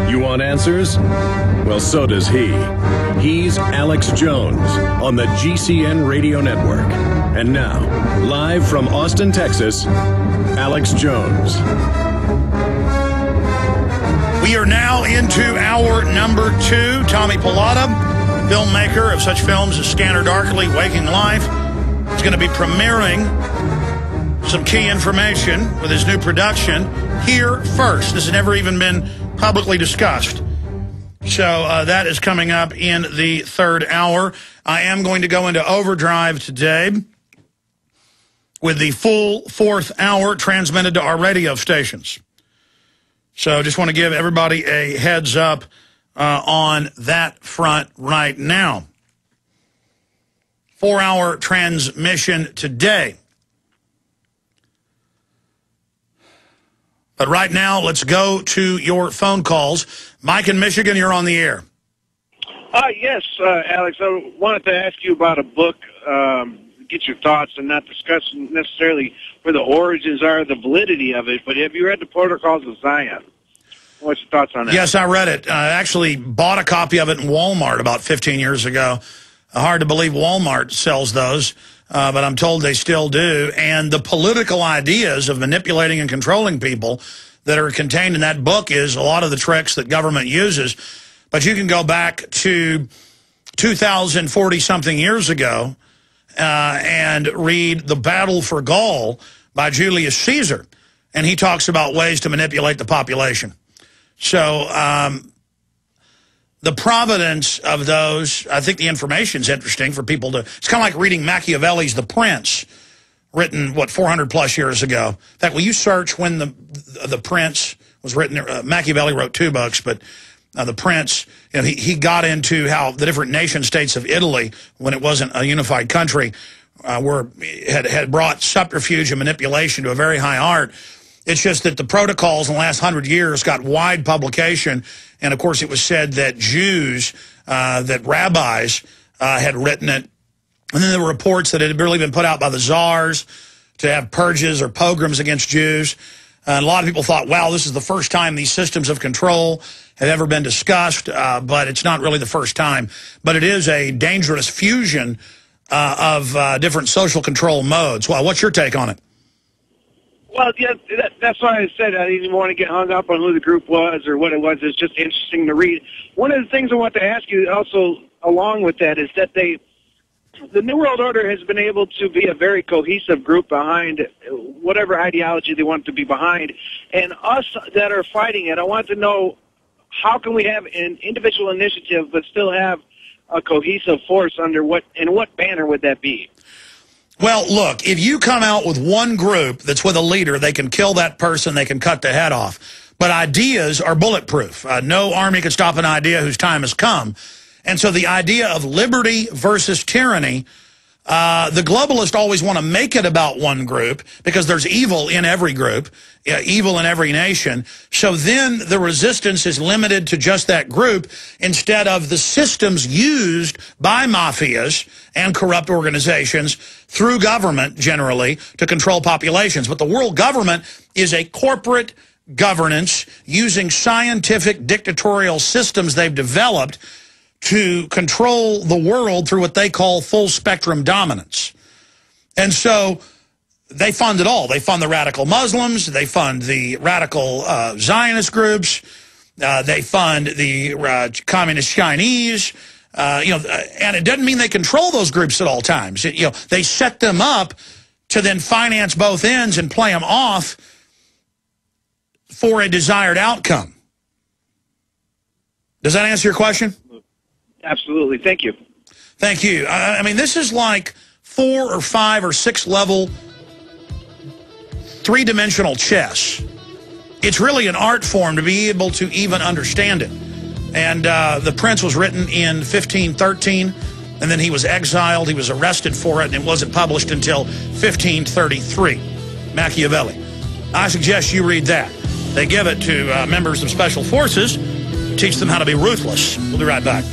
You want answers? Well, so does he. He's Alex Jones on the GCN Radio Network. And now, live from Austin, Texas, Alex Jones. We are now into hour number 2. Tommy Pallotta, filmmaker of such films as Scanner Darkly, Waking Life, is going to be premiering some key information with his new production here first. This has never even been publicly discussed. So that is coming up in the third hour. I am going to go into overdrive today with the full fourth hour transmitted to our radio stations. So just want to give everybody a heads up on that front right now. 4-hour transmission today. But right now, let's go to your phone calls. Mike in Michigan, you're on the air. Yes, Alex, I wanted to ask you about a book, get your thoughts, and not discuss necessarily where the origins are, the validity of it, but have you read The Protocols of Zion? What's your thoughts on that? Yes, I read it. I actually bought a copy of it in Walmart about 15 years ago. Hard to believe Walmart sells those, but I'm told they still do. And the political ideas of manipulating and controlling people that are contained in that book is a lot of the tricks that government uses. But you can go back to 2,040-something years ago and read The Battle for Gaul by Julius Caesar. And he talks about ways to manipulate the population. So the provenance of those, I think the information's interesting for people to... It's kind of like reading Machiavelli's The Prince, written, 400-plus years ago. In fact, will you search when the Prince was written? Machiavelli wrote 2 books, but The Prince, you know, he got into how the different nation-states of Italy, when it wasn't a unified country, had brought subterfuge and manipulation to a very high art. It's just that the protocols in the last 100 years got wide publication, and of course it was said that Jews, that rabbis had written it, and then there were reports that it had really been put out by the czars to have purges or pogroms against Jews. And a lot of people thought, wow, this is the first time these systems of control have ever been discussed, but it's not really the first time. But it is a dangerous fusion of different social control modes. Well, what's your take on it? Well, yeah, that's why I said I didn't even want to get hung up on who the group was or what it was. It's just interesting to read. One of the things I want to ask you also along with that is that the New World Order has been able to be a very cohesive group behind whatever ideology they want to be behind. And us that are fighting it, I want to know, how can we have an individual initiative but still have a cohesive force under what banner would that be? Well, look, if you come out with one group that's with a leader, they can kill that person, they can cut the head off. But ideas are bulletproof. No army can stop an idea whose time has come. And so the idea of liberty versus tyranny, the globalists always want to make it about one group because there's evil in every group, evil in every nation. So then the resistance is limited to just that group instead of the systems used by mafias and corrupt organizations through government generally to control populations. But the world government is a corporate governance using scientific dictatorial systems they've developed to control the world through what they call full-spectrum dominance. And so they fund it all. They fund the radical Muslims. They fund the radical Zionist groups. They fund the communist Chinese. And it doesn't mean they control those groups at all times. They set them up to then finance both ends and play them off for a desired outcome. Does that answer your question? Absolutely. Thank you. Thank you. I mean, this is like 4 or 5 or 6 level, 3-dimensional chess. It's really an art form to be able to even understand it. And The Prince was written in 1513, and then he was exiled. He was arrested for it, and it wasn't published until 1533. Machiavelli. I suggest you read that. They give it to members of special forces, teach them how to be ruthless. We'll be right back.